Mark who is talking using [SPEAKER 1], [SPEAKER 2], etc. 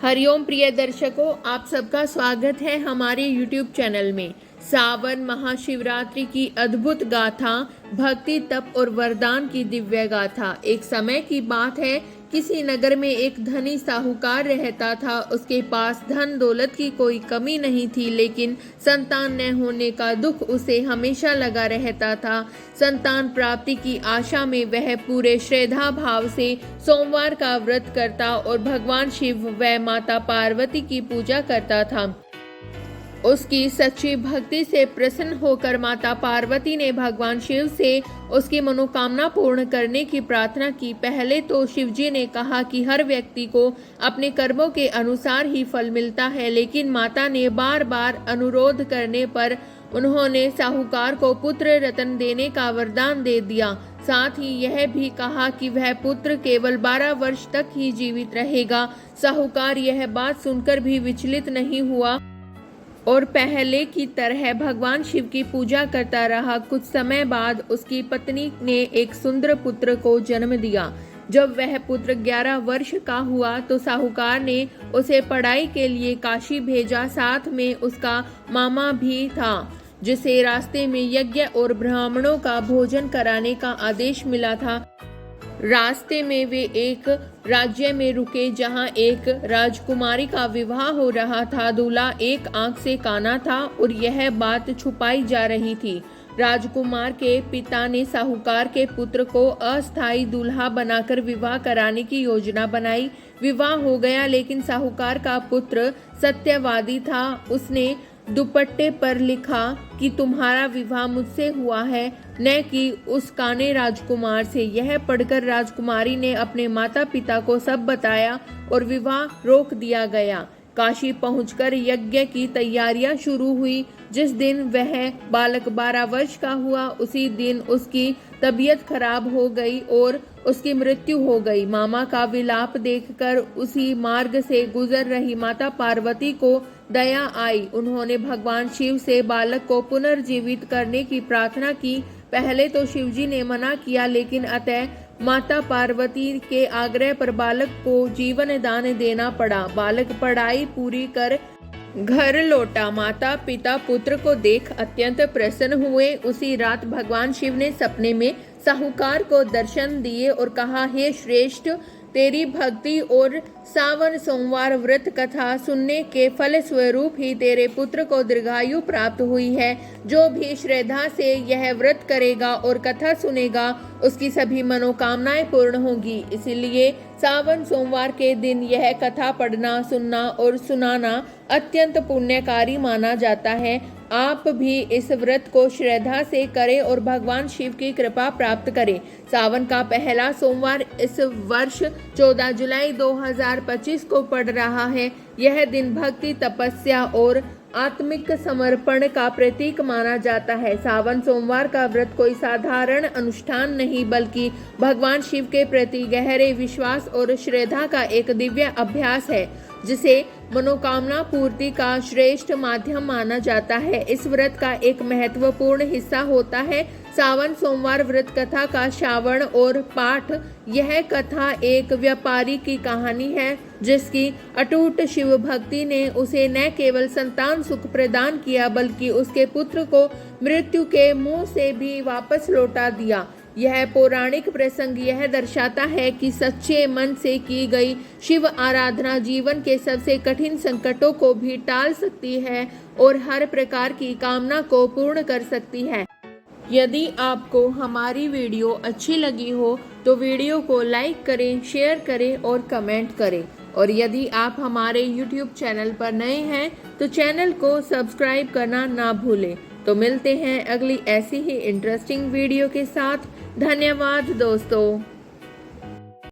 [SPEAKER 1] हरिओम प्रिय दर्शकों, आप सबका स्वागत है हमारे YouTube चैनल में। सावन महाशिवरात्रि की अद्भुत गाथा, भक्ति, तप और वरदान की दिव्य गाथा। एक समय की बात है, किसी नगर में एक धनी साहूकार रहता था। उसके पास धन दौलत की कोई कमी नहीं थी, लेकिन संतान न होने का दुख उसे हमेशा लगा रहता था। संतान प्राप्ति की आशा में वह पूरे श्रद्धा भाव से सोमवार का व्रत करता और भगवान शिव व माता पार्वती की पूजा करता था। उसकी सच्ची भक्ति से प्रसन्न होकर माता पार्वती ने भगवान शिव से उसकी मनोकामना पूर्ण करने की प्रार्थना की। पहले तो शिवजी ने कहा कि हर व्यक्ति को अपने कर्मों के अनुसार ही फल मिलता है, लेकिन माता ने बार बार अनुरोध करने पर उन्होंने साहूकार को पुत्र रत्न देने का वरदान दे दिया। साथ ही यह भी कहा कि वह पुत्र केवल 12 वर्ष तक ही जीवित रहेगा। साहूकार यह बात सुनकर भी विचलित नहीं हुआ और पहले की तरह भगवान शिव की पूजा करता रहा। कुछ समय बाद उसकी पत्नी ने एक सुंदर पुत्र को जन्म दिया। जब वह पुत्र 11 वर्ष का हुआ तो साहूकार ने उसे पढ़ाई के लिए काशी भेजा। साथ में उसका मामा भी था, जिसे रास्ते में यज्ञ और ब्राह्मणों का भोजन कराने का आदेश मिला था। रास्ते में वे एक राज्य में रुके जहां एक राजकुमारी का विवाह हो रहा था। दूल्हा एक आंख से काना था और यह बात छुपाई जा रही थी। राजकुमार के पिता ने साहूकार के पुत्र को अस्थायी दूल्हा बनाकर विवाह कराने की योजना बनाई। विवाह हो गया, लेकिन साहूकार का पुत्र सत्यवादी था। उसने दुपट्टे पर लिखा कि तुम्हारा विवाह मुझसे हुआ है, न कि उस काने राजकुमार से। यह पढ़कर राजकुमारी ने अपने माता पिता को सब बताया और विवाह रोक दिया गया। काशी पहुंचकर यज्ञ की तैयारियां शुरू हुई। जिस दिन वह बालक 12 वर्ष का हुआ, उसी दिन उसकी तबीयत खराब हो गई और उसकी मृत्यु हो गई। मामा का विलाप देखकर उसी मार्ग से गुजर रही माता पार्वती को दया आई। उन्होंने भगवान शिव से बालक को पुनर्जीवित करने की प्रार्थना की। पहले तो शिवजी ने मना किया, लेकिन अतः माता पार्वती के आग्रह पर बालक को जीवन दान देना पड़ा। बालक पढ़ाई पूरी कर घर लौटा। माता पिता पुत्र को देख अत्यंत प्रसन्न हुए। उसी रात भगवान शिव ने सपने में साहूकार को दर्शन दिए और कहा, हे श्रेष्ठ, तेरी भक्ति और सावन सोमवार व्रत कथा सुनने के फल स्वरूप ही तेरे पुत्र को दीर्घायु प्राप्त हुई है। जो भी श्रद्धा से यह व्रत करेगा और कथा सुनेगा, उसकी सभी मनोकामनाएं पूर्ण होंगी। इसलिए सावन सोमवार के दिन यह कथा पढ़ना, सुनना और सुनाना अत्यंत पुण्यकारी माना जाता है। आप भी इस व्रत को श्रद्धा से करें और भगवान शिव की कृपा प्राप्त करें। सावन का पहला सोमवार इस वर्ष 14 जुलाई 2025 को पड़ रहा है। यह दिन भक्ति, तपस्या और आत्मिक समर्पण का प्रतीक माना जाता है। सावन सोमवार का व्रत कोई साधारण अनुष्ठान नहीं, बल्कि भगवान शिव के प्रति गहरे विश्वास और श्रद्धा का एक दिव्य अभ्यास है, जिसे मनोकामना पूर्ति का श्रेष्ठ माध्यम माना जाता है। इस व्रत का एक महत्वपूर्ण हिस्सा होता है सावन सोमवार व्रत कथा का श्रवण और पाठ। यह कथा एक व्यापारी की कहानी है, जिसकी अटूट शिव भक्ति ने उसे न केवल संतान सुख प्रदान किया, बल्कि उसके पुत्र को मृत्यु के मुंह से भी वापस लौटा दिया। यह पौराणिक प्रसंग यह दर्शाता है कि सच्चे मन से की गई शिव आराधना जीवन के सबसे कठिन संकटों को भी टाल सकती है और हर प्रकार की कामना को पूर्ण कर सकती है। यदि आपको हमारी वीडियो अच्छी लगी हो तो वीडियो को लाइक करें, शेयर करें और कमेंट करें। और यदि आप हमारे YouTube चैनल पर नए हैं तो चैनल को सब्सक्राइब करना ना भूलें। तो मिलते हैं अगली ऐसी ही इंटरेस्टिंग वीडियो के साथ। धन्यवाद दोस्तों।